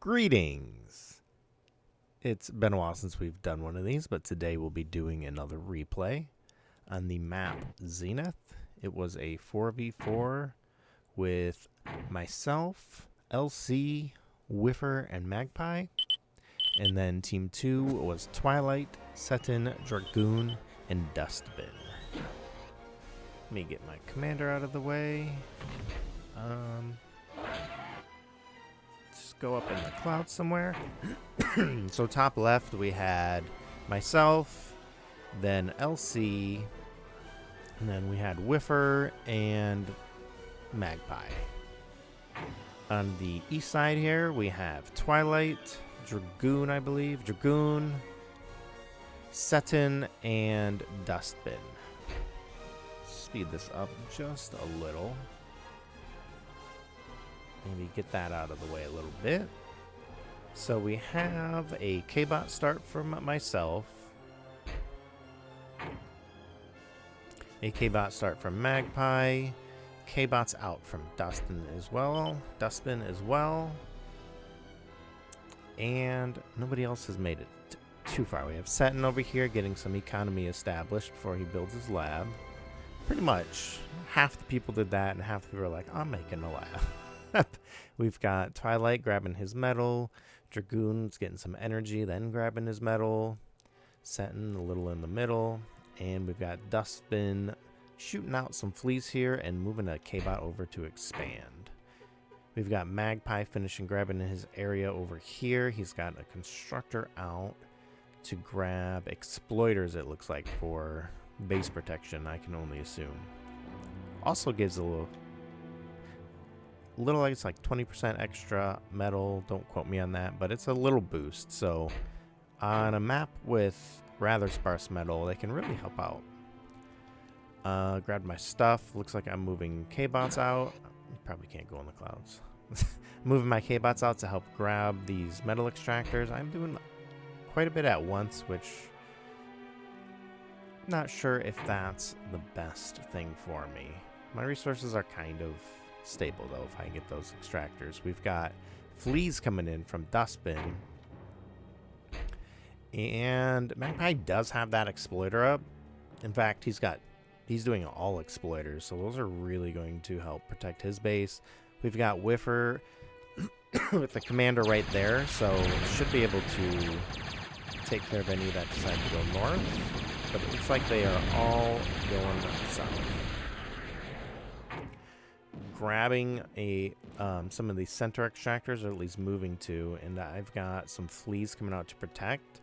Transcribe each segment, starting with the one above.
Greetings! It's been a while since we've done one of these, but today we'll be doing another replay on the map Zenith. It was a 4v4 with myself, LC, Wiffer, and Magpie. And then Team 2 was Twilight, Setin, Dragoon, and Dustbin. Let me get my commander out of the way. Just go up in the clouds somewhere. So top left we had myself, then LC, and then we had Wiffer and Magpie. On the east side here we have Twilight, Dragoon, I believe, Setin, and Dustbin. Speed this up just a little. Maybe get that out of the way a little bit. So we have a K-bot start from myself, a K-bot start from Magpie, K-bots out from Dustbin as well, and nobody else has made it too far. We have Setin over here getting some economy established before he builds his lab. Pretty much half the people did that, and half the people are like, I'm making a lab. We've got Twilight grabbing his metal, Dragoon's getting some energy, then grabbing his metal, Setin a little in the middle, and we've got Dustbin shooting out some fleas here and moving a K-bot over to expand. We've got Magpie finishing grabbing his area over here. He's got a constructor out to grab exploiters, it looks like, for base protection, I can only assume. Also gives a little, it's like 20% extra metal, don't quote me on that, but it's a little boost. So on a map with rather sparse metal, they can really help out. Grabbed my stuff. Looks like I'm moving K-bots out. Probably can't go in the clouds. Moving my K-bots out to help grab these metal extractors. I'm doing quite a bit at once, which not sure if that's the best thing for me. My resources are kind of stable though if I get those extractors. We've got fleas coming in from Dustbin, and Magpie does have that exploiter up. In fact, he's doing all exploiters, so those are really going to help protect his base. We've got Wiffer with the commander right there, so should be able to take care of any that decide to go north, but it looks like they are all going south. Grabbing some of these center extractors, or at least moving to, and I've got some fleas coming out to protect,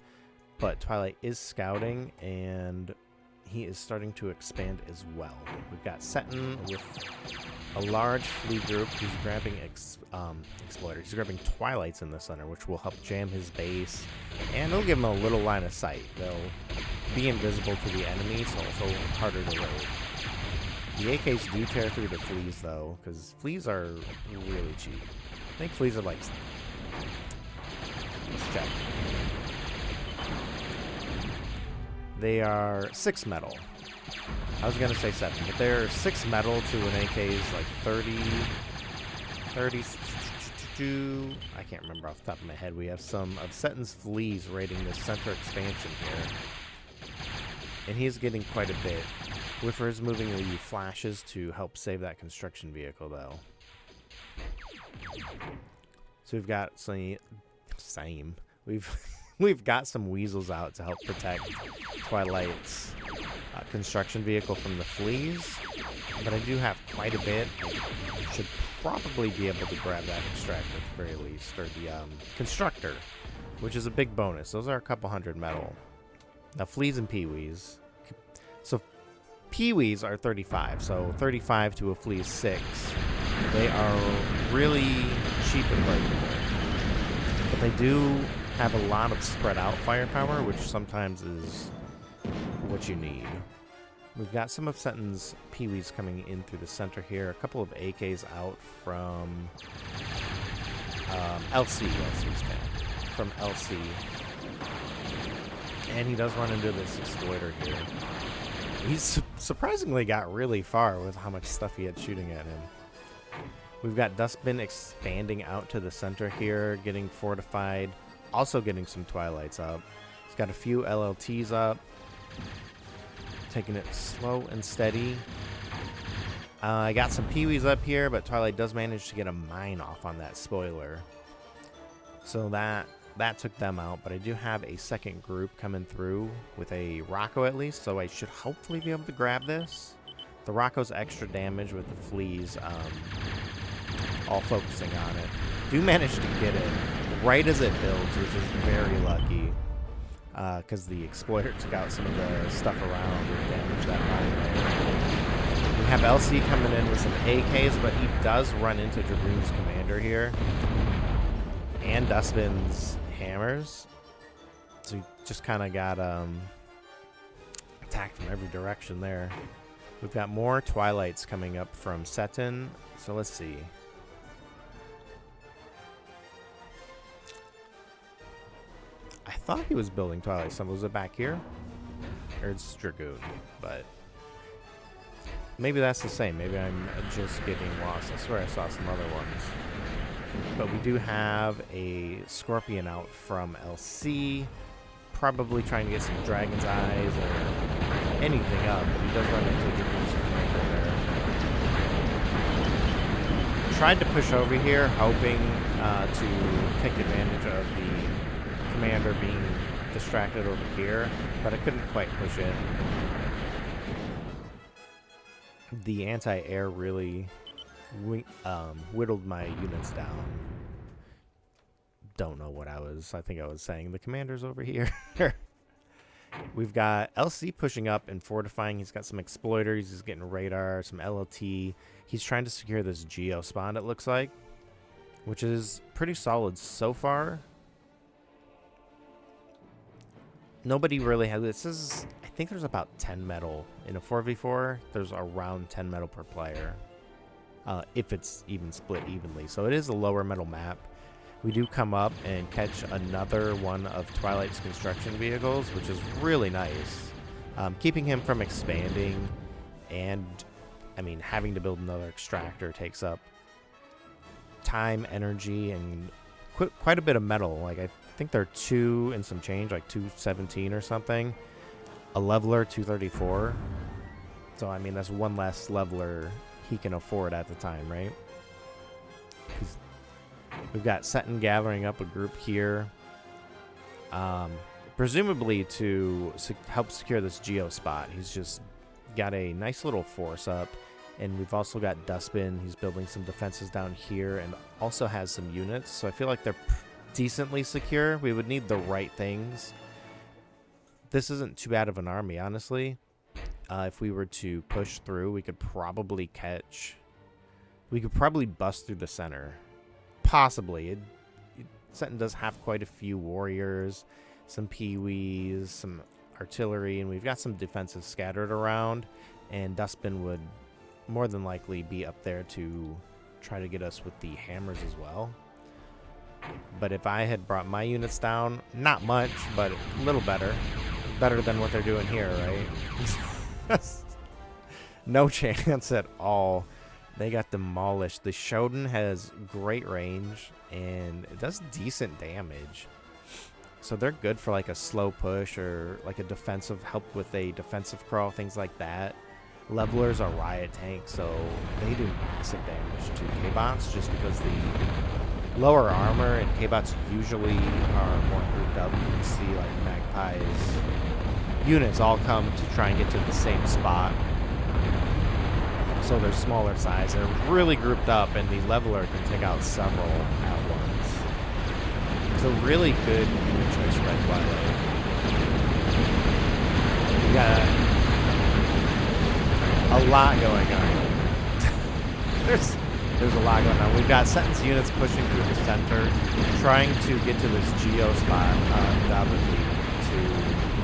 but Twilight is scouting and he is starting to expand as well. We've got Setin with a large flea group. He's grabbing exploiters. He's grabbing Twilights in the center, which will help jam his base, and it'll give him a little line of sight. They'll be invisible to the enemy, so also harder to raid. The AKs do tear through the fleas, though, because fleas are really cheap. I think fleas are like... Let's check. They are 6 metal. I was going to say 7, but they're 6 metal to an AK's like 32... I can't remember off the top of my head. We have some of Setin's fleas raiding this center expansion here. And he's getting quite a bit. Wiffer is moving the flashes to help save that construction vehicle, though. So we've got we've got some weasels out to help protect Twilight's construction vehicle from the fleas, but I do have quite a bit. I should probably be able to grab that extractor at the very least, or the constructor, which is a big bonus. Those are a couple hundred metal. Now fleas and peewees. So peewees are 35, so 35 to a flea is 6. They are really cheap and breakable, but they do have a lot of spread out firepower, which sometimes is what you need. We've got some of Setin's peewees coming in through the center here. A couple of AKs out from LC. From LC. And he does run into this exploiter here. He's surprisingly got really far with how much stuff he had shooting at him. We've got Dustbin expanding out to the center here, getting fortified, also getting some Twilights up. He's got a few LLTs up, taking it slow and steady. I got some Peewees up here, but Twilight does manage to get a mine off on that spoiler. So that took them out, but I do have a second group coming through with a Rocco at least, so I should hopefully be able to grab this. The Rocco's extra damage with the fleas, all focusing on it. Do manage to get it right as it builds, which is very lucky, because the exploiter took out some of the stuff around and damaged that mine layer. We have LC coming in with some AKs, but he does run into Dragoon's commander here. And Dustbin's hammers. So he just kind of got attacked from every direction there. We've got more Twilights coming up from Setin. So let's see. I thought he was building Twilight. So was it back here? Or it's Dragoon, but maybe that's the same. Maybe I'm just getting lost. I swear I saw some other ones. But we do have a Scorpion out from LC. Probably trying to get some Dragon's Eyes or anything up. But he does run into Dragoon's commander there. Tried to push over here, hoping to take advantage of the commander being distracted over here. But I couldn't quite push it. The anti-air really whittled my units down. Don't know what I think I was saying. The commander's over here. We've got LC pushing up and fortifying. He's got some exploiters. He's getting radar, some LLT. He's trying to secure this geo spawn, it looks like, which is pretty solid so far. Nobody really has this. I think there's about 10 metal in a 4v4. There's around 10 metal per player, if it's even split evenly. So it is a lower metal map. We do come up and catch another one of Twilight's construction vehicles, which is really nice, keeping him from expanding. And I mean, having to build another extractor takes up time, energy, and quite a bit of metal. Like I think they're 2 and some change, like 217 or something. A leveler 234. So I mean, that's one less leveler he can afford at the time, right? We've got Setin gathering up a group here, presumably to help secure this geo spot. He's just got a nice little force up, and we've also got Dustbin. He's building some defenses down here and also has some units, so I feel like they're decently secure. We would need the right things. This isn't too bad of an army, honestly. If we were to push through, we could probably bust through the center. Possibly. Setin does have quite a few warriors, some Peewees, some artillery, and we've got some defenses scattered around, and Dustbin would more than likely be up there to try to get us with the hammers as well. But if I had brought my units down, not much, but a little better. Better than what they're doing here, right? No chance at all. They got demolished. The Shodan has great range, and it does decent damage. So they're good for like a slow push or like a defensive help with a defensive crawl, things like that. Levelers are riot tanks, so they do massive damage to K-bots just because the lower armor and K-bots usually are more grouped up. You can see like Magpie's units all come to try and get to the same spot. So they're smaller size. They're really grouped up, and the leveler can take out several at once. So really good unit choice by Twilight. We got a lot going on. There's a lot going on. We've got Setin's units pushing through the center, trying to get to this geo spot, undoubtedly, to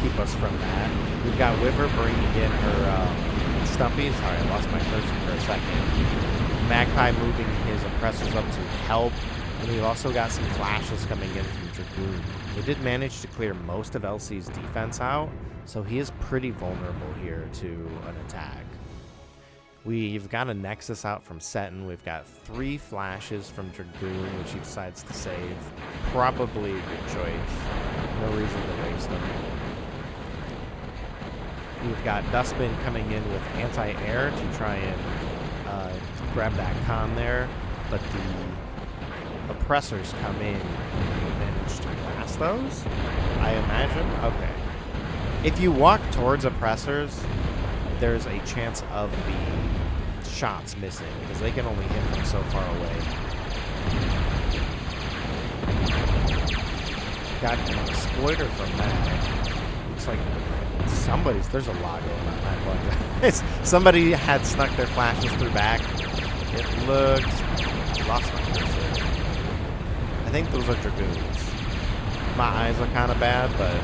keep us from that. We've got Wiffer bringing in her Stumpies. Sorry, I lost my cursor for a second. Magpie moving his oppressors up to help. And we've also got some flashes coming in from Dragoon. They did manage to clear most of LC's defense out, so he is pretty vulnerable here to an attack. We've got a Nexus out from Setin. We've got 3 flashes from Dragoon, which he decides to save. Probably a good choice. No reason to waste them. We've got Dustbin coming in with anti-air to try and grab that con there, but the oppressors come in and manage to blast those, I imagine. Okay. If you walk towards oppressors, there's a chance of the shots missing, because they can only hit from so far away. Got an exploiter from that. Looks like there's a lot going on. I apologize. Somebody had snuck their flashes through back. It looked... Lost my cursor. I think those are Dragoons. My eyes are kind of bad, but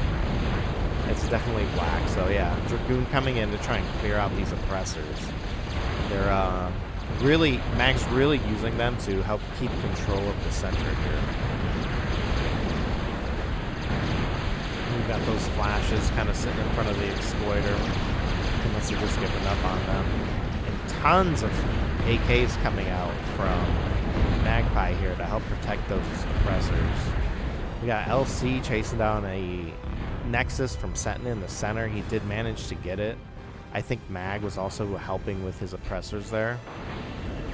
it's definitely black. So yeah, Dragoon coming in to try and clear out these oppressors. They're Mag's really using them to help keep control of the center here. We've got those flashes kind of sitting in front of the exploiter. He must have just given up on them. And tons of AKs coming out from Magpie here to help protect those oppressors. We got LC chasing down a Nexus from Setin in the center. He did manage to get it. I think Mag was also helping with his oppressors there.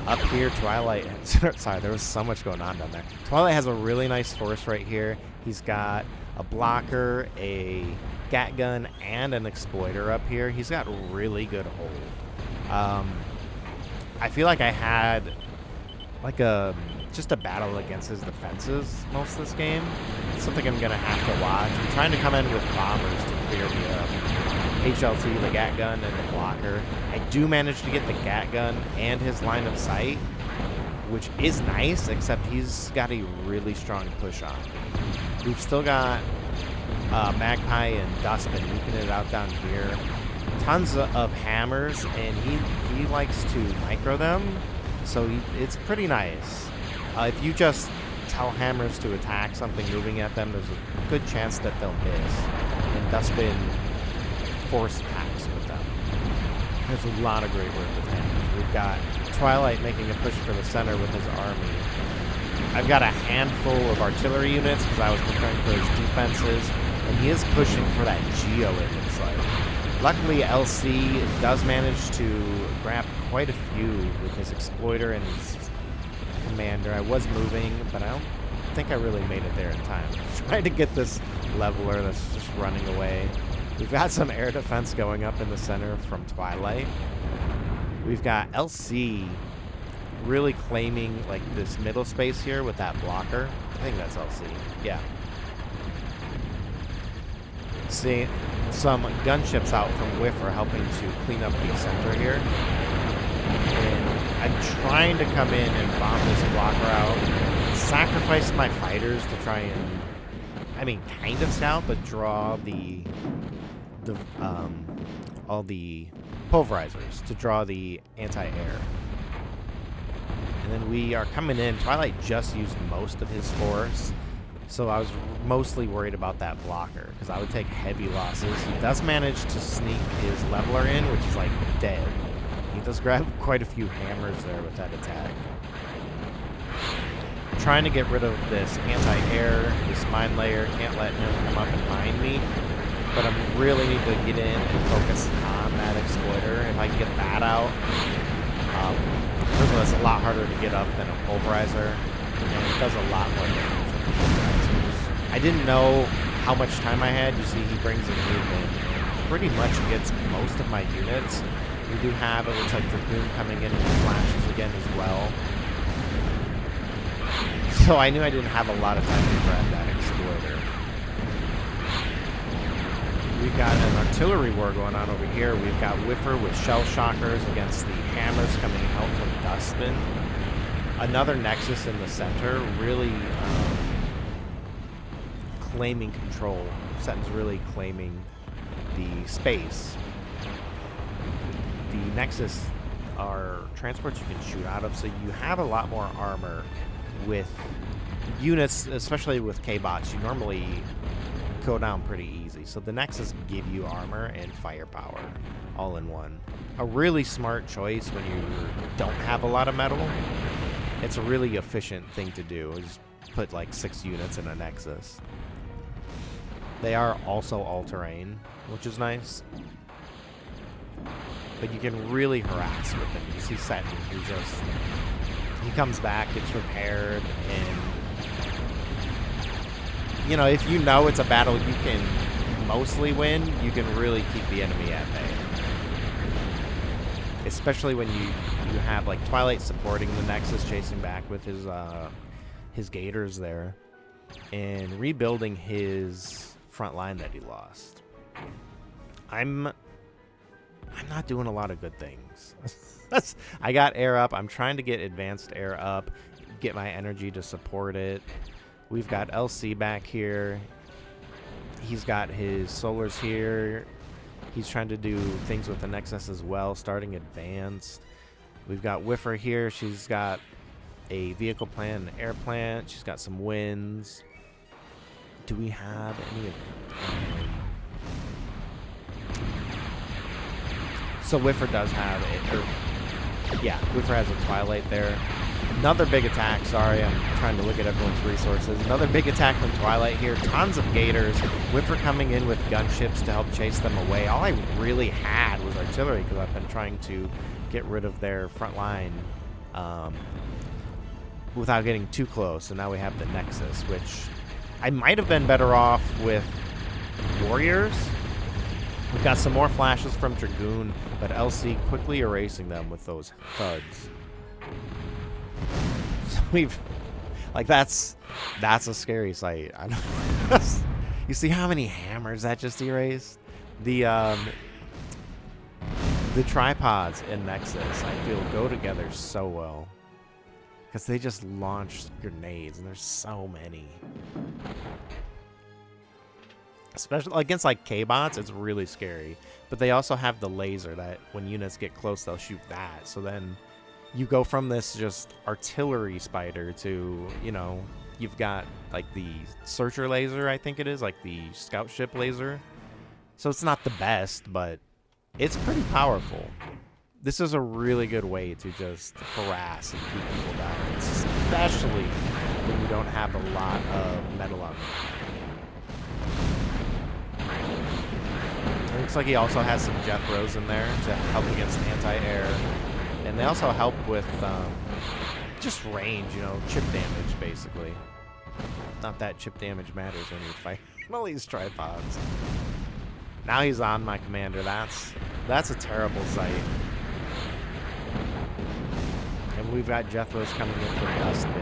Up here, Twilight... Sorry, there was so much going on down there. Twilight has a really nice force right here. He's got a blocker, a gat gun, and an exploiter up here. He's got really good hold. I feel like I had like just a battle against his defenses most of this game. It's something I'm gonna have to watch. I'm trying to come in with bombers to clear the HLT, the gat gun, and the blocker. I do manage to get the gat gun and his line of sight, which is nice, except he's got a really strong push on. We've still got Magpie and Dustbin nuking it out down here. Tons of hammers, and he likes to micro them, so it's pretty nice. If you just tell hammers to attack something moving at them, there's a good chance that they'll miss. And Dustbin force attacks with them. There's a lot of great work with hammers. We've got Twilight making a push for the center with his army. I've got a handful of artillery units because I was preparing for his defenses, and he is pushing for that Geo, it looks like. Luckily, LC does manage to grab quite a few with his exploiter and his commander. I was moving, but I don't think I really made it there in time. Trying to get this leveler that's just running away. We've got some air defense going up in the center from Twilight. We've got LC really claiming like this middle space here with that blocker. I think that's LC. Yeah. See some gunships out from Wiffer helping to clean up the center here. And I'm trying to come in and bomb this blocker out. Sacrifice my fighters to try and, I mean, kind of scout, but draw all the pulverizers to draw the anti-air. And then we are coming in. Twilight just used most of his force, so I was mostly worried about that blocker because I would take heavy losses. He does manage to sneak his leveler in, which is like dead. He does grab quite a few hammers there with that attack. I'm trying to get rid of this anti-air, this mine layer. Can't let him come up and mine me, but I really need to get in and focus on that exploiter. If I can get that out, first of all, it's a lot harder to get up than a pulverizer, and it does a lot more damage than the pulverizers. I didn't know how much time I had. You see, he brings a group in and pretty much gets most of my units. We do have, it looks like, Dragoon coming in with flashes again as well. So I knew I didn't have a lot of time to grab that exploiter. We've got an artillery war going on over here. We've got Wiffer with shell shockers against the hammers coming out from Dustbin. Another Nexus in the center, really claiming control. Setin's really claiming the space. The Nexus are transports you can shoot out of, so you have a lot more armor with units, especially with K-bots. You normally go down pretty easy. So the Nexus give you armor and firepower all in one. A really smart choice when you don't have a lot of metal. It's a really efficient thing to do. Just put like 6 units in a Nexus. They are also all-terrain, which is nice. But you can really harass with them. You see Setin, who just... he comes back, gets repaired, and... you know, if you know it's a battle you can mostly win, you can really keep the enemy at bay. Especially when you have, like, Twilight supporting the Nexus, chasing back with his Gators there, and rebuilding his front line that he lost. I'm not doing a lot of good things. I got air up. I'm trying to get advanced air up, get my energy to support it. We've got LC back here. He's got his solars here. He's trying to do things with the Nexus as well, starting advanced. We've got Wiffer here. She's got a vehicle plant, an air plant. She's got some winds. Do we have any of so Wiffer does have it. Yeah, Wiffer has a Twilight there. Another big attack. Sorry, I'm trying to look at everyone's resources. Another big attack from Twilight here. Tons of Gators. Wiffer coming in with gunships to help chase them away. All I really had was artillery because I've been trying to get rid of their front line without getting too close. And now we have the Nexus, which I might have been better off with Warriors. We've got some more flashes from Dragoon, but LC quickly erasing them with those thuds. So we've, like, that's a scary sight. I don't, you see how many hammers that just erased? The tripods in Nexus, I feel, go together so well. Because they just launched grenades, and there's so many. Especially against, like, K-bots, it's really scary. But they also have the laser that when units get close, they'll shoot that. So then you go from this just artillery spider to, you know, you've got, like, the searcher laser, I think it is, like the scout ship laser. So it's not the best, but it's pretty powerful. This is a really good way to just harass and keep people down, especially when you don't have a lot of metal on them. It looks like he also has some Jethros in there to help against anti-air. And they also help with just range, you know, chip damage, basically. Not that chip damage matters when you fight all these tripods. Now he's on my commander. That's a terrible sight. And we've got Jethros coming in from Dustbin to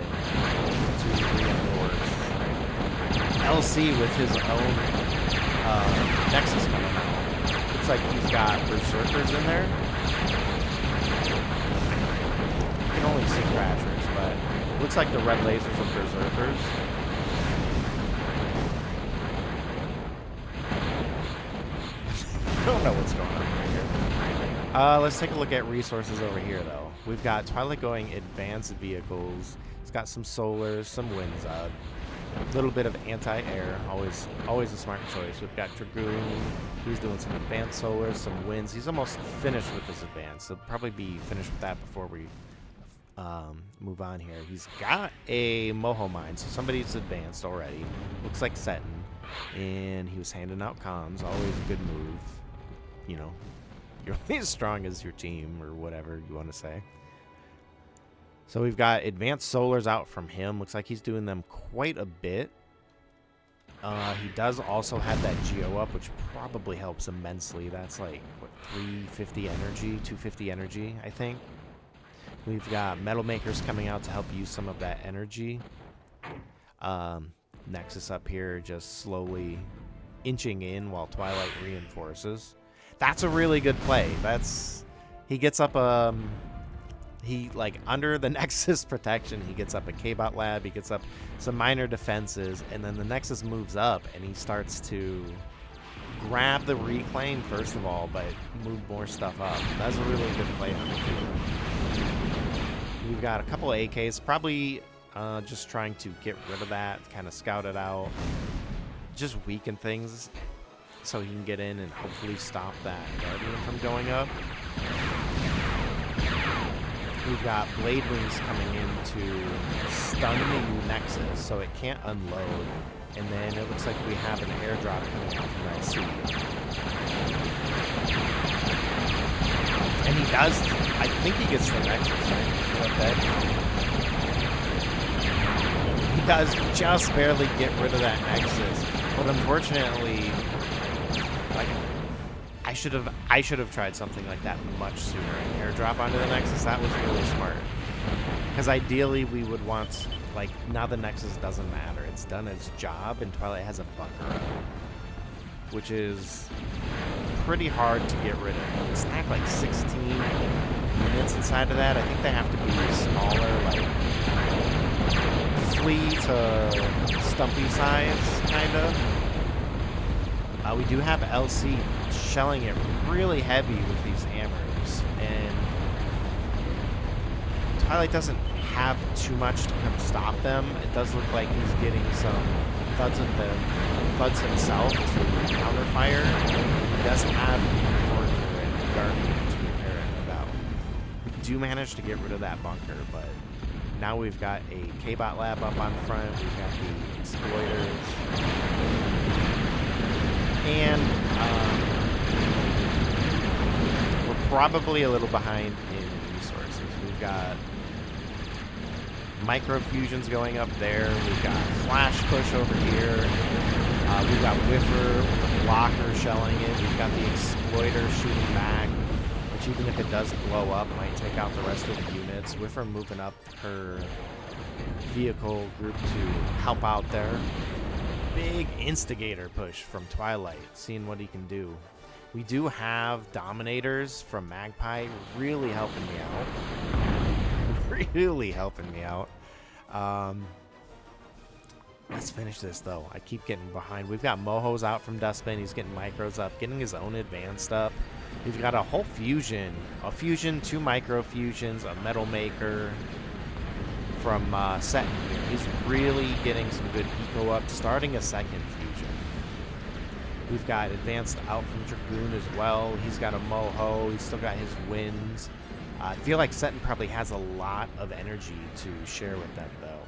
reinforce. LC with his own Nexus coming out. Looks like he's got Berserkers in there. You can only see Crashers, but looks like the red lasers of Berserkers. I don't know what's going on right here. Let's take a look at resources over here, though. We've got Twilight going advanced vehicles. It's got some solars, some winds up. A little bit of anti-air, always a smart choice. We've got Dragoon. He's doing some advanced solars, some winds. He's almost finished with his advance. He'll probably be finished with that before we move on here. He's got a Moho mine, so somebody's advanced already. Looks like Setin. And he was handing out comms. Always a good move. You know, you're only as strong as your team, or whatever you want to say. So we've got advanced solars out from him. Looks like he's doing them quite a bit. He does also have that Geo up, which probably helps immensely. That's like, what, 350 energy, 250 energy, I think. We've got Metal Makers coming out to help use some of that energy. Nexus up here just slowly inching in while Twilight reinforces. That's a really good play. He gets up under the Nexus protection, he gets up a K-bot lab, he gets up some minor defenses, and then the Nexus moves up and he starts to grab the reclaim first of all, but move more stuff up. That's a really good play on the team. We've got a couple of AKs, probably just trying to get rid of that, kind of scout it out. just weaken things so he can get in and hopefully stop that Guardian from going up. We've got Blade Wings coming in to stun the Nexus so it can't unload. And then it looks like we have an airdrop coming out from LC. And he does, I think he gets the Nexus, right? He does just barely get rid of that Nexus. But unfortunately, like, I should have tried something like that much sooner. An airdrop onto the Nexus, that was really smart. Because ideally we would want, like, now the Nexus doesn't matter. It's done its job, and Twilight has a bunker up, which is pretty hard to get rid of. It's not like 16 units inside of that. I think they have to be smaller, like flea to stumpy size, kind of. We do have LC shelling it really heavy with these hammers, and Twilight doesn't have too much to come stop them. It does look like he's getting some thuds himself to counter fire. He does have Forger and Guardian to repair it about. We do manage to get rid of that bunker, but now we've got a K-Bot lab up on front. We've got the exploiters. And we're probably a little behind in resources. We've got microfusions going up there. We've got flash push over here. We've got Wiffer with the blocker shelling it. We've got the exploiter shooting back, which even if it does blow up, might take out the rest of the units. Wiffer moving up her vehicle group to help out there. Big instigator push from Twilight, seeing what he can do. We do have Dominators from Magpie really helping me out. Really helping me out. Let's finish this, though. I keep getting behind. We've got Moho's out from Dustbin. He's getting micros up, getting his own advanced up. We've got a whole fusion. A fusion, 2 micro fusions, a metal maker from Setin. He's really getting some good eco up, starting a second fusion. We've got advanced out from Dragoon as well. He's got a Moho. He's still got his winds. I feel like Setin probably has a lot of energy to share with them, though.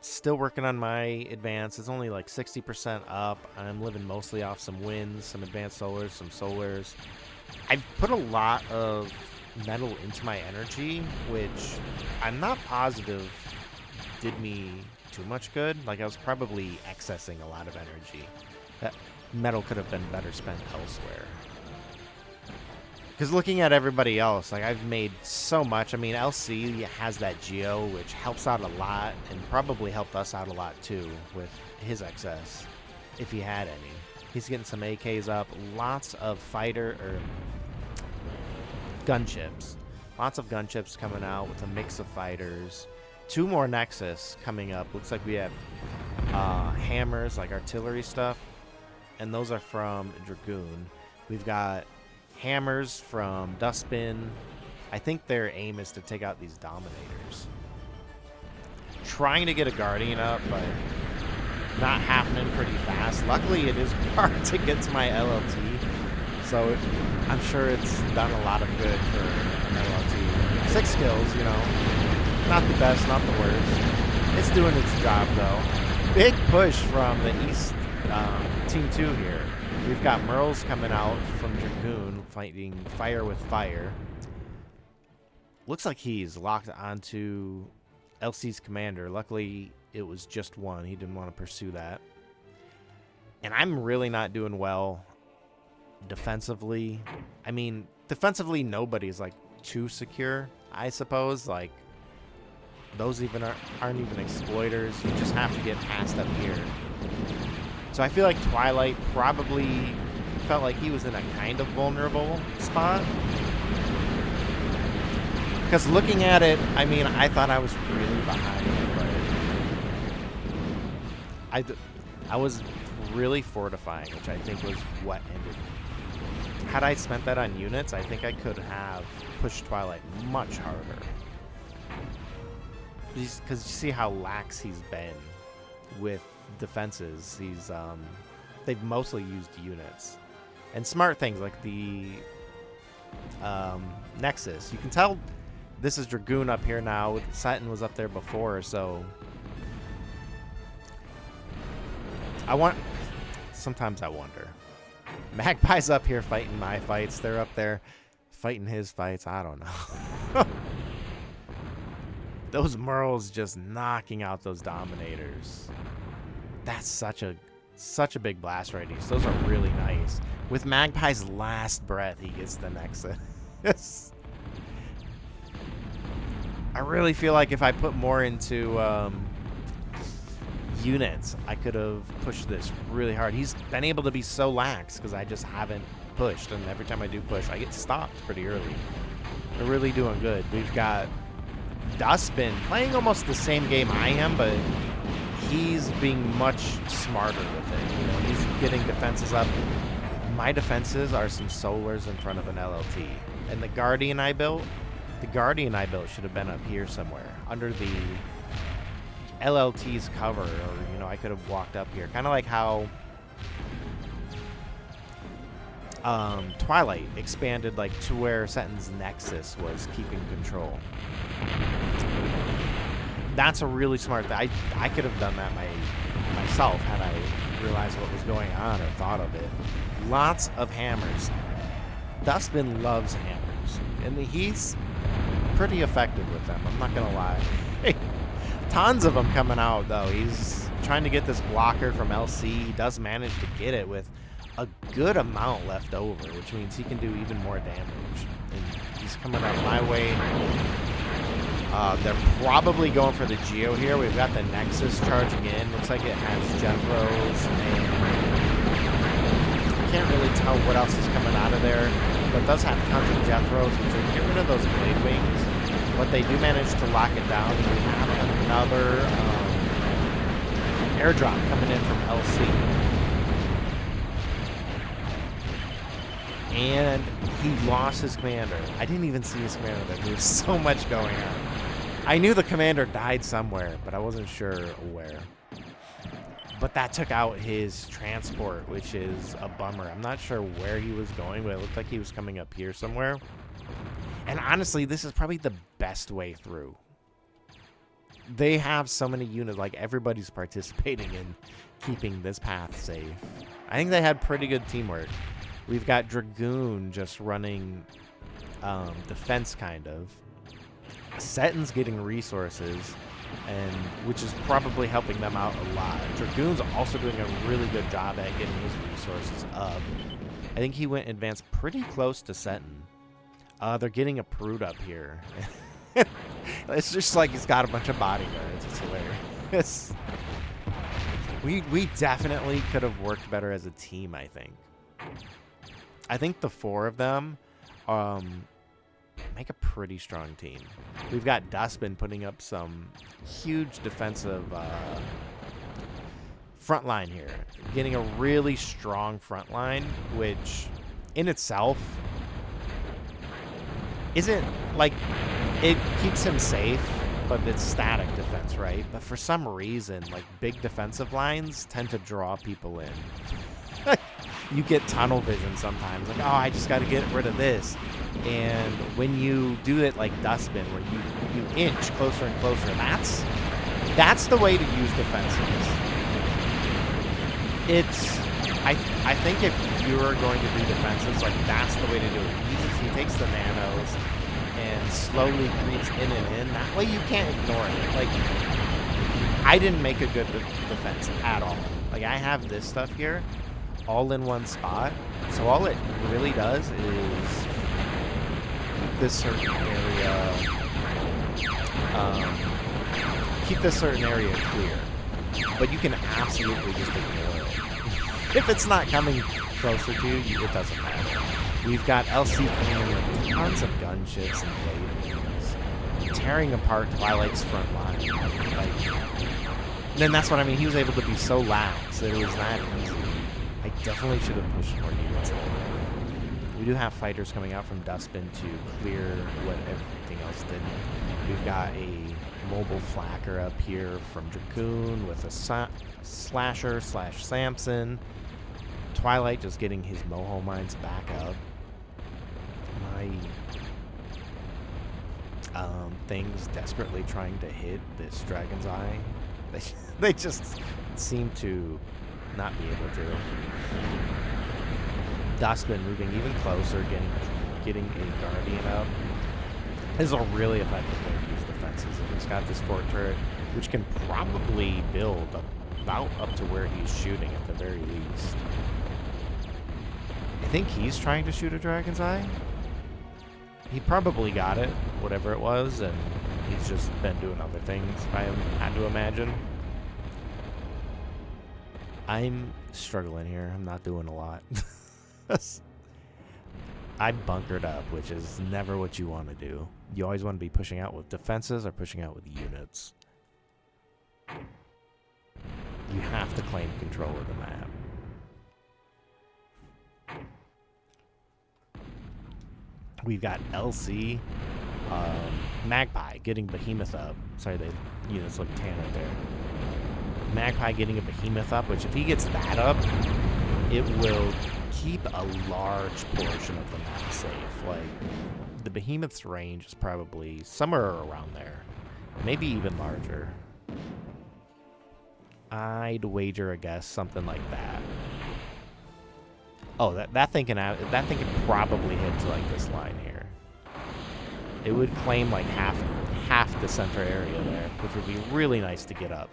Still working on my advance. It's only like 60% up. I'm living mostly off some winds, some advanced solars, some solars. I've put a lot of metal into my energy, which I'm not positive did me too much good. Like, I was probably accessing a lot of energy. That metal could have been better spent elsewhere. Because looking at everybody else, like, I've made so much. I mean, LC has that Geo, which helps out a lot, and probably helped us out a lot too with his excess, if he had any. He's getting some AKs up, lots of fighter or gunchips. Lots of gunchips coming out with a mix of fighters. 2 more Nexus coming up. Looks like we have hammers, like artillery stuff, and those are from Dragoon. We've got hammers from Dustbin. I think their aim is to take out these Dominators. Trying to get a Guardian up, but not happening pretty fast. Luckily, it is hard to get to my LLT, so I'm sure it's done a lot of good for an LLT. 6 kills, you know. Not the best, not the worst. It's doing its job, though. Big push from the East Team 2 here. We've got Merles coming out from Dragoon, fighting fire with fire. Looks like he's locked onto LC's commander. Luckily, it was just one. He didn't want to pursue that. And I'm really not doing well defensively. I mean, defensively, nobody's, like, too secure, I suppose. Like, those even aren't even exploiters. You just have to get past up here. So I feel like Twilight probably felt like he was in a kind of vulnerable spot. Because looking at it, I mean, I thought I was really behind, but I was really fortifying, which I think was what ended me. Had I spent that on units, I think I could have pushed Twilight much harder. because you see how lax he's been with defenses. They've mostly used units and smart things like the Nexus. You can tell this is Dragoon up here now. Setin was up there before, so sometimes I wonder. Magpie's up here fighting my fights. They're up there fighting his fights. I don't know. Those Merles just knocking out those Dominators. That's such a big blast radius. Those are really nice. With Magpie's last breath, he gets the Nexus. I really feel like if I put more into units, I could have pushed this really hard. He's been able to be so lax because I just haven't pushed, and every time I do push, I get stopped pretty early. They're really doing good. We've got Dustbin playing almost the same game I am, but he's being much smarter with it. You know, he's getting defenses up. My defenses are some solars in front of an LLT. And the Guardian I built should have been up here somewhere under the LLT's cover, or, you know, I could have walked up here. Kind of like how Twilight expanded like to where Setin's Nexus was keeping control. That's a really smart thing. I could have done that myself had I realized what was going on or thought of it. Lots of hammers. Dustbin loves hammers, and he's pretty effective with them. I'm not gonna lie. Tons of them coming out though. He's trying to get this blocker from LC. He does manage to get it with a good amount left over, which means he can do even more damage. And he's coming up my way. They're probably going for the Geo here. We've got the Nexus charging in. Looks like it has Jethro's, and I can't really tell what else is coming out of there, but it does have tons of Jethro's, which will get rid of those blade wings. But they do manage to lock it down, and we have another airdrop coming in from LC. And he lost his commander. I didn't even see his commander there. There was so much going on. I knew the commander died somewhere, but I wasn't sure where. But that took out his transport, which is a bummer. I'm not sure where he was going, but it looked like he was coming up here somewhere. And honestly, this is probably the best way through. They have so many units, like everybody's participating in keeping this path safe. I think they had pretty good teamwork. We've got Dragoon just running defense, kind of. Setin's getting resources, and which is probably helping them out a lot. Dragoon's also doing a really good job at getting his resources up. I think he went advanced pretty close to Setin. They're getting a Prude up here. It's just like he's got a bunch of bodyguards. It's hilarious. We definitely could have worked better as a team, I think. I think the four of them make a pretty strong team. We've got Dustbin putting up some huge defensive front line here. Getting a really strong front line, which in itself isn't like, it keeps him safe, but it's static defense, right? But for some reason, like, big defensive lines tend to draw people in. You get tunnel vision sometimes, like, oh, I just got to get rid of this. And when you do it like Dustbin, where you inch closer and closer, that's the way to use defenses. I think if you're going to do defenses, like, that's the way to do it. He takes the nanos and slowly creeps in and in. That way you can't ignore it. Like, I didn't make a good defense at all. Like, I have this stuff here all in one spot. So all it really does is keep this certain area clear. But you can absolutely just ignore it. If it's not coming closer to you, it doesn't matter. We've got LC coming in with tons of gunships and blade wings, tearing apart Twilight's front line. Then that's what I mean. He was able to be so lax that it was that easy. I definitely should have pushed more units in. We do have fighters coming out from Dustbin to clear what everything else did. We've got a mobile flacker up here from Dragoon with a slasher slash Samson. Twilight just getting his Moho mines back up. My things desperately trying to hit this Dragon's Eye. They just seem to not be able to. Dustbin moving even closer, getting a Guardian up. This is a really effective way to use defenses. And he's got this fort turret, which can probably build about up to where he's shooting at the very least. I think he's trying to shoot a Dragon's Eye. He probably got it, whatever it was, and he's just been doing other things, I had to imagine. I'm struggling here. I'm not doing a lot. I bunkered up, which is never what you want to do. You always want to be pushing out with defenses or pushing out with units. You have to claim control of the map. We've got LC, Magpie getting Behemoth up. Sorry, the units look tan right there. Magpie getting a Behemoth up, which if he gets that up, it will keep a large portion of the map safe. Like, the Behemoth's range is probably somewhere around there. Maybe even larger. I'd wager a guess something like that. Oh, that thing can probably hit to like this line here. It would claim like half the center area there, which would be really nice to get up.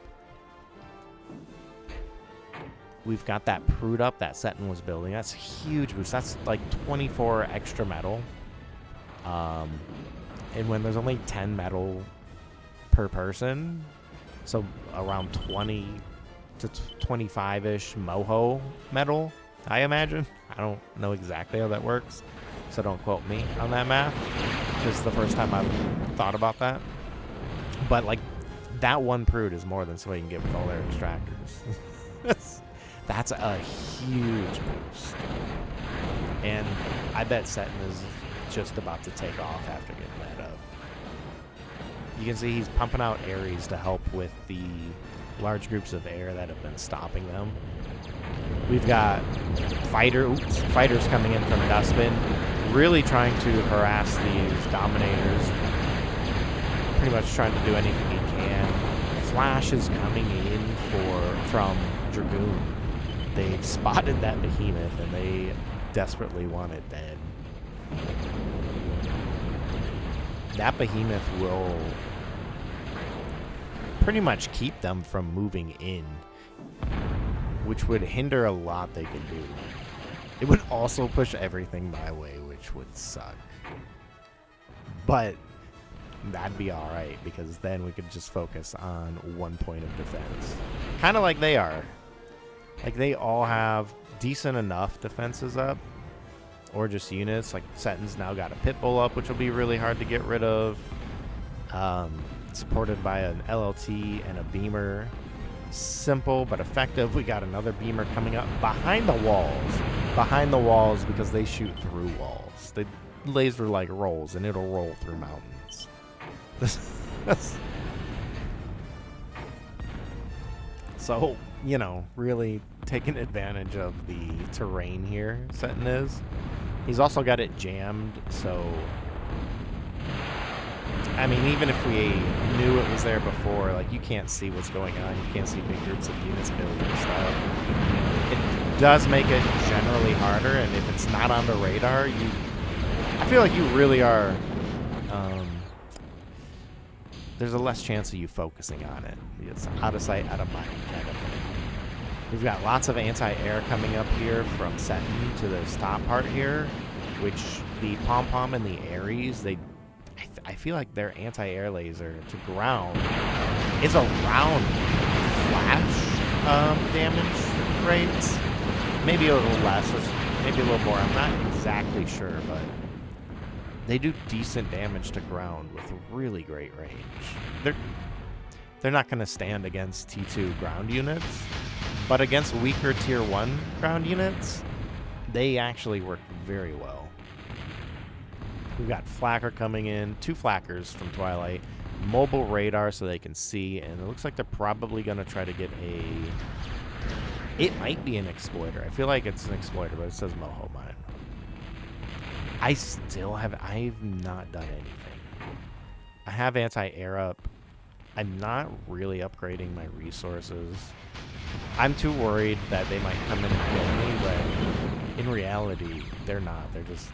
We've got that Prude up that Setin was building. That's a huge boost. That's like 24 extra metal. And when there's only 10 metal per person, so around 20 to 25-ish Moho metal, I imagine. I don't know exactly how that works, so don't quote me on that math. This is the first time I've thought about that. But, like, that one Prude is more than somebody can get with all their extractors. That's a huge boost. And I bet Setin is just about to take off after getting that up. You can see he's pumping out Ares to help with the large groups of air that have been stopping them. We've got fighters coming in from Dustbin, really trying to harass these Dominators, pretty much trying to do anything he can. Flash is coming in from Dragoon. They've spotted that Behemoth, and they desperately want it dead. That Behemoth will pretty much keep them from moving in, which would hinder a lot they can do. It would also push everything my way, which would suck. But that'd be alright, because then we could just focus on one point of defense. Kind of like they are. Like, they all have decent enough defenses up, or just units. Like, Setin's now got a Pitbull up, which will be really hard to get rid of. Supported by an LLT and a Beamer. Simple but effective. We got another Beamer coming up behind the walls. Behind the walls, because they shoot through walls. The laser like rolls, and it'll roll through mountains. So, you know, really taking advantage of the terrain here, Setin is. He's also got it jammed, so I mean, even if we knew it was there before, like, you can't see what's going on. You can't see big groups of units building stuff. It does make it generally harder, and if it's not on the radar, I feel like you really are, there's a less chance of you focusing on it. It's out of sight, out of mind kind of thing. We've got lots of anti-air coming up here from Setin to this top part here, which the Pom-Pom and the Ares, I feel like their anti-air laser to ground is around flash damage rates. Maybe a little less, or maybe a little more. I'm not exactly sure, but they do decent damage to ground with really great range. They're not going to stand against T2 ground units, but against weaker Tier 1 ground units, they actually work very well. We've got Flacker coming in, 2 Flackers from Twilight, mobile radar so they can see, and it looks like they're probably going to try to get a... It might be an exploiter. I feel like it's an exploiter, but it says Moho Mine. I've not done anything. I have anti-air up. I'm not really upgrading my resources. I'm too worried that they might come in and kill me, when in reality, they're not.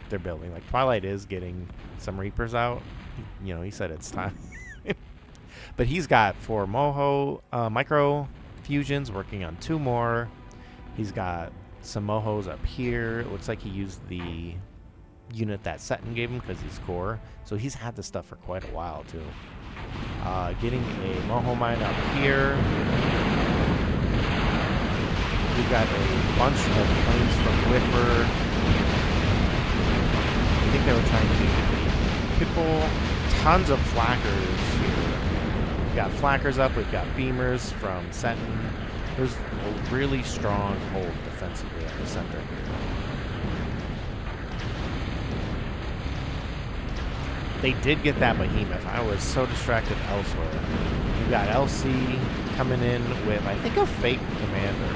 They're building. Like, Twilight is getting some Reapers out. You know, he said it's time. But he's got 4 Moho micro fusions, working on 2 more. He's got some Mohos up here. It looks like he used the unit that Setin gave him because he's core. So he's had this stuff for quite a while, too. Getting a Moho Mine up here. We've got a bunch of planes from Wiffer. I think they were trying to get people. Tons of flackers here. We've got flackers up. We've got beamers from Setin. There's a really strong hold defensively on the center here. They did get that behemoth. I was so distracted elsewhere. You got LC coming in with, I think, a fake commander,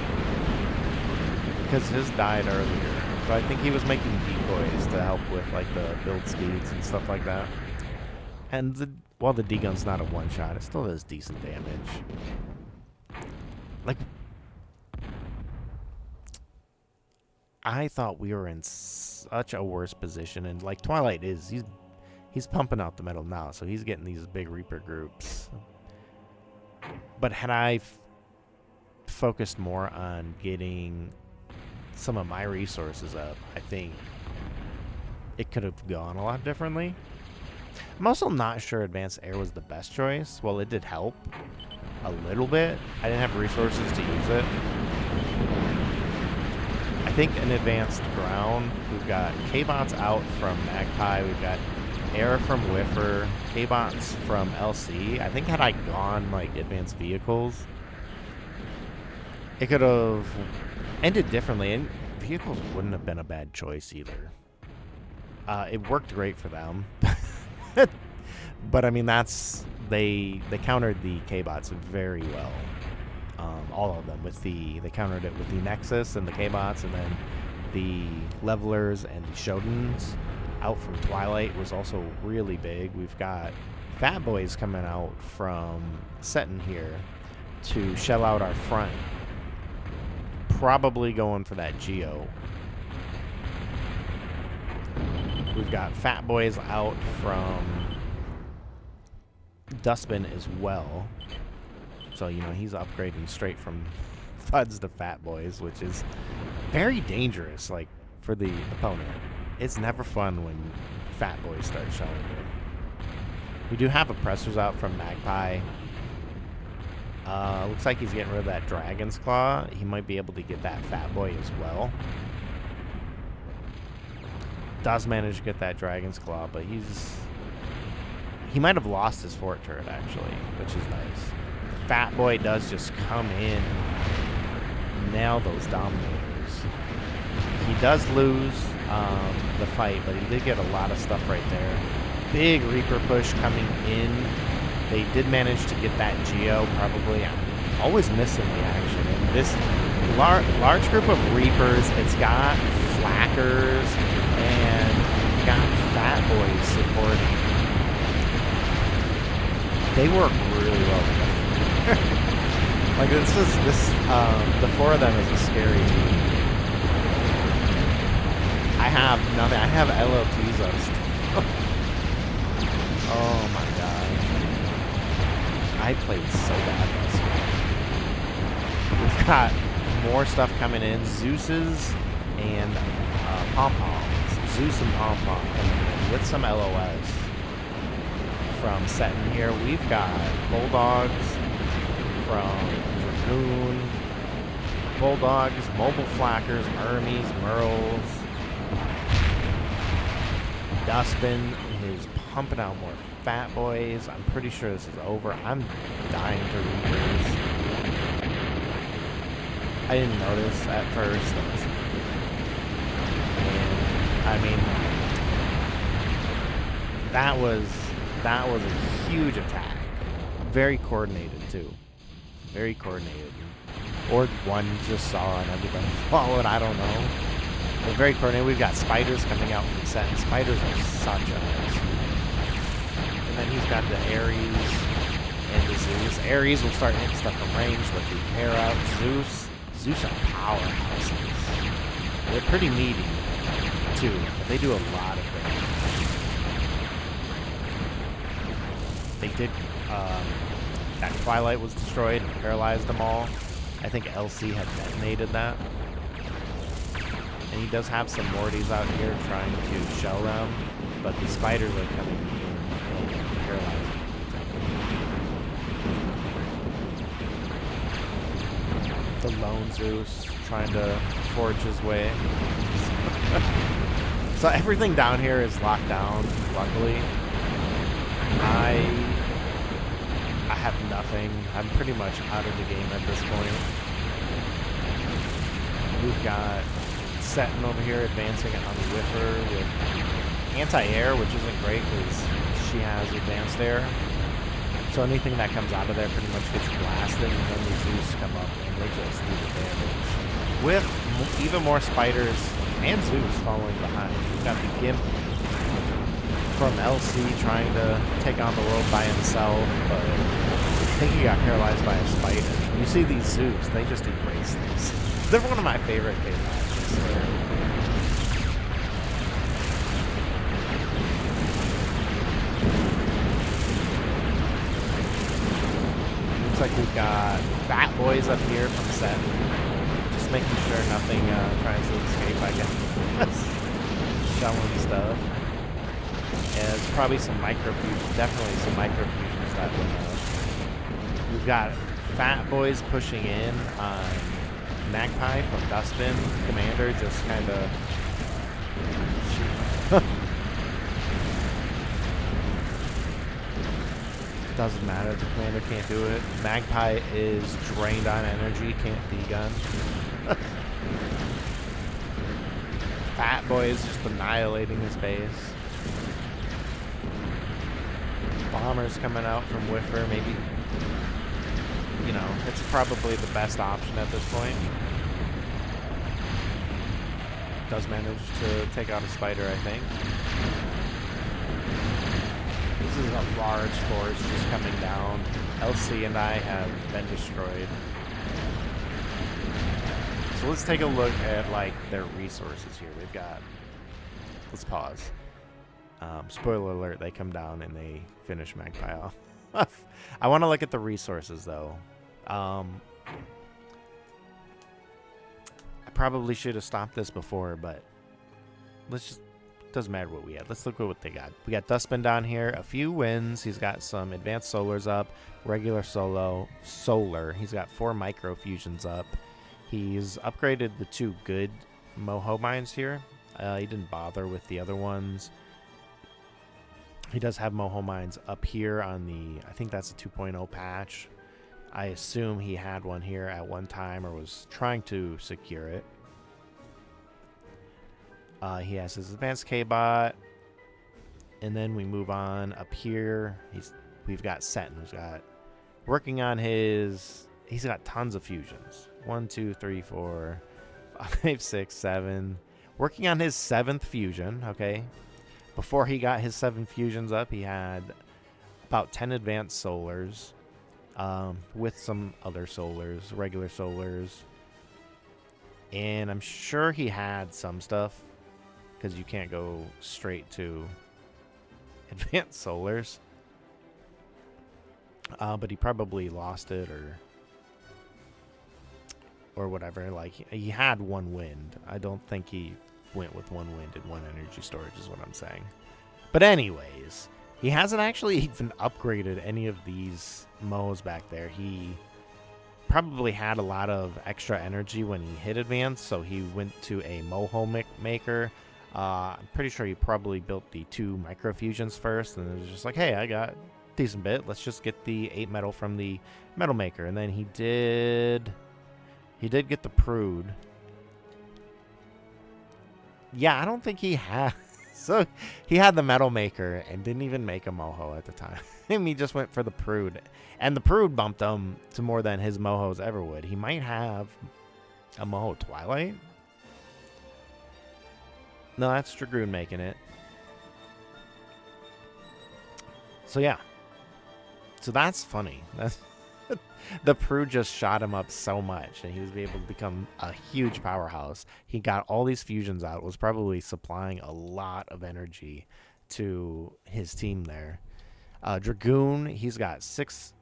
because his died earlier. So I think he was making decoys to help with like the build speeds and stuff like that. And while the D-gun's not a one-shot, it still does decent damage. Like, I thought we were in such a worse position, and like Twilight is, he's pumping out the metal now, so he's getting these big Reaper groups. But had I focused more on getting some of my resources up, I think it could have gone a lot differently. I'm also not sure Advanced Air was the best choice. Well, it did help a little bit. I didn't have resources to use it. I think in Advanced Ground, we've got K-Bots out from Magpie. We've got air from Wiffer, K-Bots from LC. I think had I gone like Advanced Vehicles, it could have ended differently, and vehicles wouldn't have been a bad choice either. It worked great for them. But I mean, they countered the K-Bots very well. All of them they countered it with the Nexus and the K-Bots, and then the Levelers and the Shodins out from Twilight was also really big. We've got Fat Boys coming out from Setin here to shell out our front. Probably going for that Geo. We've got Fat Boys out from Dustbin as well. So, you know, he's upgrading straight from Thuds to Fat Boys, which is very dangerous, like, for the opponent. It's never fun when Fat Boys start shelling you. We do have oppressors out from Magpie. Looks like he's getting rid of that Dragon's Claw. He might be able to get that Fat Boy as well. Does manage to get that Dragon's Claw, but he might have lost his fort turret, actually, which is nice. The Fat Boy does just come in and nail those Dominators. He does lose the fight, but he did get a lot of stuff right there. Big Reaper push coming in. They did manage to get that Geo, probably. I'm always missing the action. And this large group of Reapers, it's got Flackers, and you got Fat Boys supporting. They work really well together. Like, the 4 of them is a scary team. I have nothing. I have LLTs up still. Oh my god. I played so bad this game. We've got more stuff coming in. Zeus's and Pom-Poms. Zeus and Pom-Pom coming in with some LOS from Setin here. We've got Bulldogs from Dragoon. Bulldogs, Mobile Flackers, Hermes, Merles. Dustbin is pumping out more Fat Boys. I'm pretty sure this is over. I'm dying to Reapers. I didn't notice at first. And, I mean, that was a huge attack. Very coordinated, too. Very coordinated. Or one just saw and everybody followed, I don't know. But very coordinated. We've got spiders coming out from Setin. Spiders are such a nice. And then he's got the Ares and the Zeus. Ares will start hitting stuff from range, let the air out. Zeus are powerhouses. They're pretty meaty, too, but they do a lot of damage. They did, that Twilight was destroyed and paralyzed them all. I think LC had detonated that. And he does have some Mortys out here trying to shell them, but the spiders are coming in and paralyzing everything. The lone Zeus trying to forge his way. So everything down here is locked down, luckily. I have nothing. I'm pretty much out of the game at this point. We've got Setin over here advancing on the Wiffer with anti-air, which isn't great because she has advanced air. So anything that comes out of there pretty much gets blasted, and then the Zeus come up and they just do the damage. With even more spiders and Zeus following behind. We've got the Gimp from LC trying to take on the world by himself, but I think he got paralyzed by a spider. You see these Zeus, they just erase things. They're one of my favorite game matches. Looks like we've got Fat Boys up here from Setin. Just making sure nothing tries to escape, I guess. Shelling stuff. Yeah, there's probably some microfusions, definitely some microfusions that went up. We've got Fat Boys pushing in on Magpie from Dustbin. Commander just kind of... Doesn't matter, the commander can't do it. Magpie is drained on energy, can't de-gun. Fat Boy is just annihilating his base. Bombers coming out from Wiffer, maybe. You know, it's probably the best option at this point. Does manage to take out a spider, I think. This is a large force just coming down. LC and I have been destroyed. So let's take a look at, like, their resources here. We've got... Let's pause. Spoiler alert, they come down and they finish Magpie off. I want to look at the resources, though. I probably should have stopped this before, but let's just... Doesn't matter what we had. Let's look at what they got. We got Dustbin down here. A few wins. He's got some advanced solars up. Regular solar. He's got 4 micro fusions up. He's upgraded the 2 good Moho mines here. He didn't bother with the other ones. He does have Moho mines up here on the... I think that's a 2.0 patch. I assume he had one here at one time or was trying to secure it. He has his advanced K-bot, and then we move on up here. We've got Setin, who's got working on his. He's got tons of fusions. 1, 2, 3, 4, 5, 6, 7. Working on his 7th fusion. Okay, before he got his 7 fusions up, he had about 10 advanced solars, with some other solars, regular solars, and I'm sure he had some stuff. Because you can't go straight to advanced solars. But he probably lost it or whatever. Like, he had 1 wind. I don't think he went with 1 wind and 1 energy storage is what I'm saying. But anyways, he hasn't actually even upgraded any of these Mohos back there. He probably had a lot of extra energy when he hit advanced, so he went to a Moho maker. I'm pretty sure he probably built the 2 microfusions first, and it was just like, hey, I got a decent bit. Let's just get the 8 metal from the metal maker. And then he did get the Prude. Yeah, I don't think he has So he had the Metal Maker and didn't even make a Moho at the time. He just went for the Prude. And the Prude bumped him to more than his Mohos ever would. He might have a Moho Twilight. No, that's Dragoon making it. So yeah. So that's funny. That's the Prude just shot him up so much, and he was able to become a huge powerhouse. He got all these fusions out, was probably supplying a lot of energy to his team there. Dragoon, he's got 6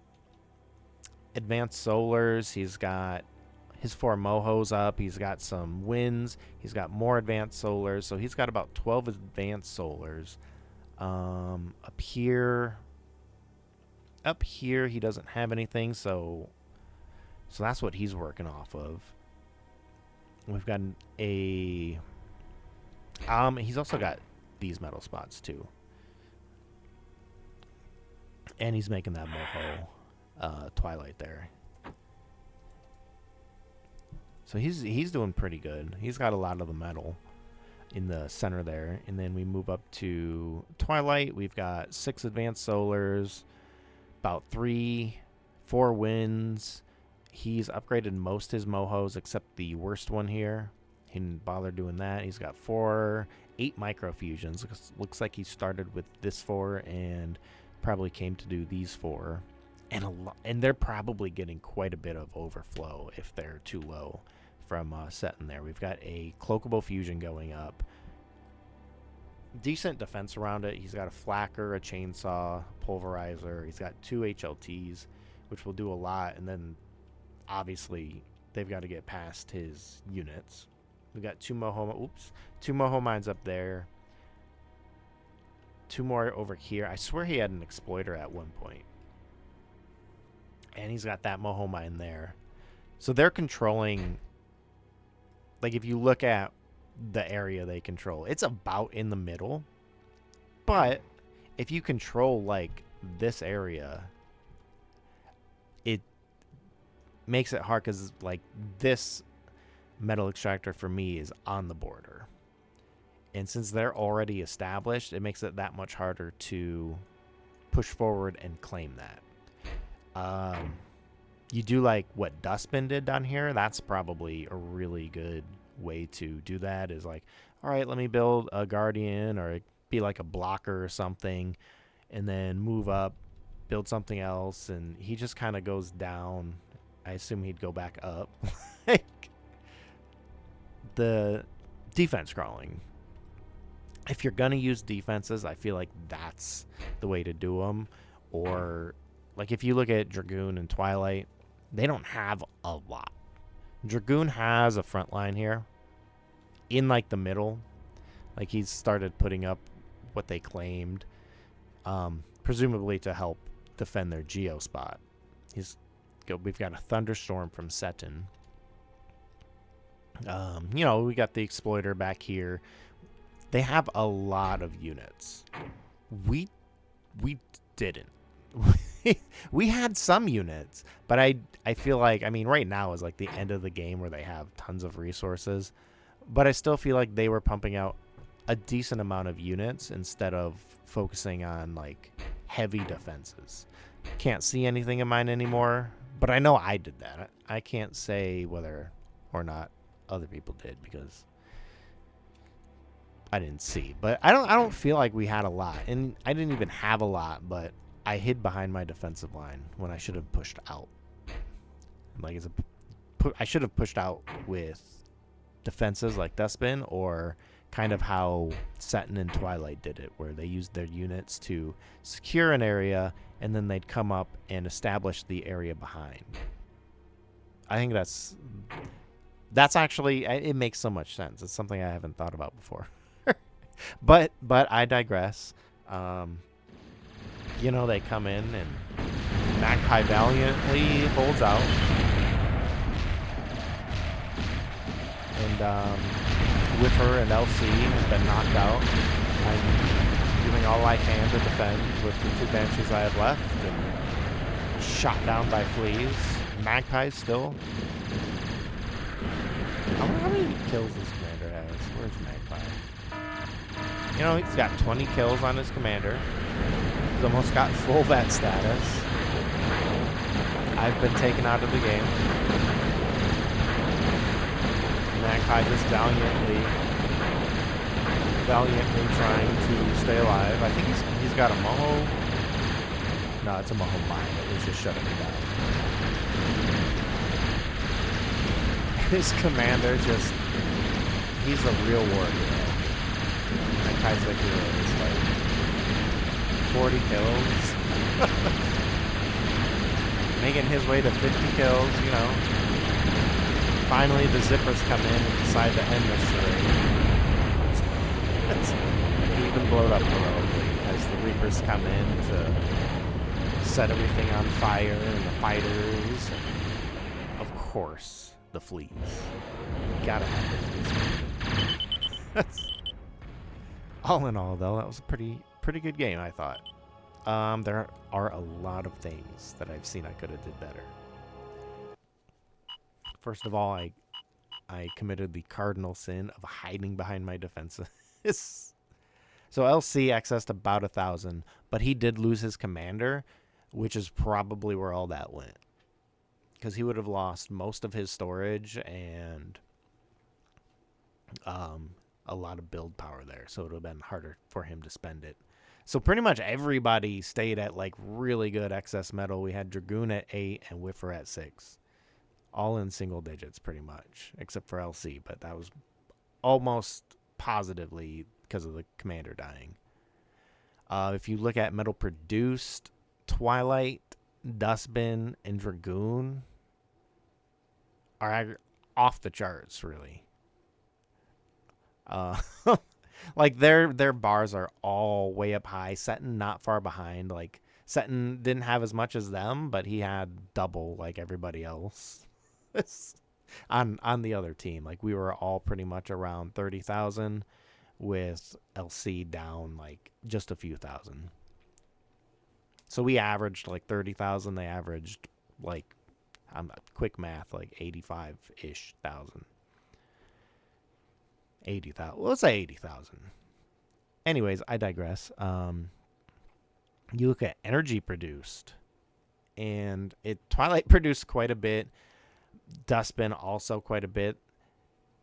advanced solars. He's got his 4 Mohos up. He's got some winds. He's got more advanced solars. So he's got about 12 advanced solars. Up here he doesn't have anything, so that's what he's working off of. We've got he's also got these metal spots too, and he's making that Moho Twilight there. So he's doing pretty good. He's got a lot of the metal in the center there, and then we move up to Twilight. We've got 6 advanced solars, about 3-4 winds. He's upgraded most his Mohos except the worst one here. He didn't bother doing that. He's got 8 microfusions. Looks like he started with this 4 and probably came to do these 4. And they're probably getting quite a bit of overflow if they're too low from Setin there. We've got a cloakable fusion going up. Decent defense around it. He's got a flacker, a chainsaw, pulverizer. He's got 2 HLTs, which will do a lot. And then, obviously, they've got to get past his units. We've got 2 Moho mines up there. 2 more over here. I swear he had an exploiter at one point. And he's got that Moho mine there. So they're controlling... Like, if you look at the area they control, it's about in the middle. But if you control, like, this area, it makes it hard because, like, this metal extractor for me is on the border. And since they're already established, it makes it that much harder to push forward and claim that. You do like what Dustbin did down here. That's probably a really good way to do that, is like, all right, let me build a Guardian or be like a blocker or something, and then move up, build something else, and he just kind of goes down. I assume he'd go back up. Like, the defense crawling. If you're going to use defenses, I feel like that's the way to do them. Or, like, if you look at Dragoon and Twilight, they don't have a lot. Dragoon has a front line here in, like, the middle. Like, he's started putting up what they claimed, presumably to help defend their Geo spot. We've got a Thunderstorm from Setin. We got the Exploiter back here. They have a lot of units. We didn't. We had some units, but I feel like, I mean, right now is like the end of the game where they have tons of resources, but I still feel like they were pumping out a decent amount of units instead of focusing on, like, heavy defenses. Can't see anything in mine anymore, but I know I did that. I can't say whether or not other people did because I didn't see. But I don't feel like we had a lot, and I didn't even have a lot, but I hid behind my defensive line when I should have pushed out. Like, I should have pushed out with defenses like Dustbin, or kind of how Setin and Twilight did it, where they used their units to secure an area, and then they'd come up and establish the area behind. I think that's actually, it makes so much sense. It's something I haven't thought about before. But I digress. They come in, and Magpie valiantly holds out. And Wiffer and LC have been knocked out. I'm doing all I can to defend with the 2 Banshees I have left, and shot down by fleas. Magpie still. I wonder how many kills this commander has. Where's Magpie? You know, he's got 20 kills on his commander. He's almost got full vet status. I've been taken out of the game. Magpie just valiantly trying to stay alive. I think he's got a Moho. No, it's a Moho mine. It was just shutting it down. His commander just, he's a real war hero. Magpie's the hero of this fight. 40 kills. Making his way to 50 kills, you know. Finally, the zippers come in and decide to end this charade. He even blowed up heroically as the Reapers come in to set everything on fire, and the fighters, and of course, the fleas. You gotta have the fleas. All in all, though, that was a pretty good game, I thought. There are a lot of things that I've seen I could have did better. First of all, I committed the cardinal sin of hiding behind my defenses. So LC accessed about 1,000, but he did lose his commander, which is probably where all that went. Because he would have lost most of his storage and a lot of build power there, so it would have been harder for him to spend it. So pretty much everybody stayed at like really good excess metal. We had Dragoon at 8 and Wiffer at 6. All in single digits pretty much, except for LC, but that was almost positively because of the commander dying. If you look at metal produced, Twilight, Dustbin, and Dragoon are off the charts, really. Like their bars are all way up high. Setin not far behind. Like Setin didn't have as much as them, but he had double like everybody else on the other team. Like we were all pretty much around 30,000, with LC down like just a few thousand. So we averaged like 30,000. They averaged like, I'm quick math, like 85-ish thousand. 80,000. Well, let's say 80,000. Anyways, I digress. You look at energy produced, and Twilight produced quite a bit. Dustbin also quite a bit.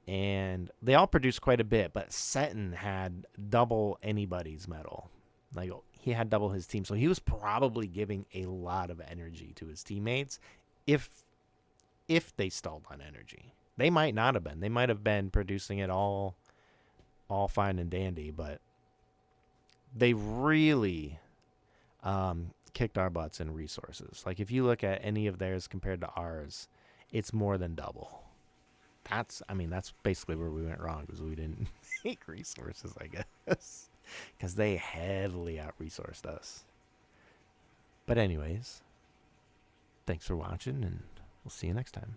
And they all produced quite a bit, but Setin had double anybody's metal. Like, he had double his team, so he was probably giving a lot of energy to his teammates if they stalled on energy. They might not have been. They might have been producing it all fine and dandy, but they really kicked our butts in resources. Like, if you look at any of theirs compared to ours, it's more than double. That's basically where we went wrong, because we didn't make resources, I guess, because they heavily out-resourced us. But anyways, thanks for watching, and we'll see you next time.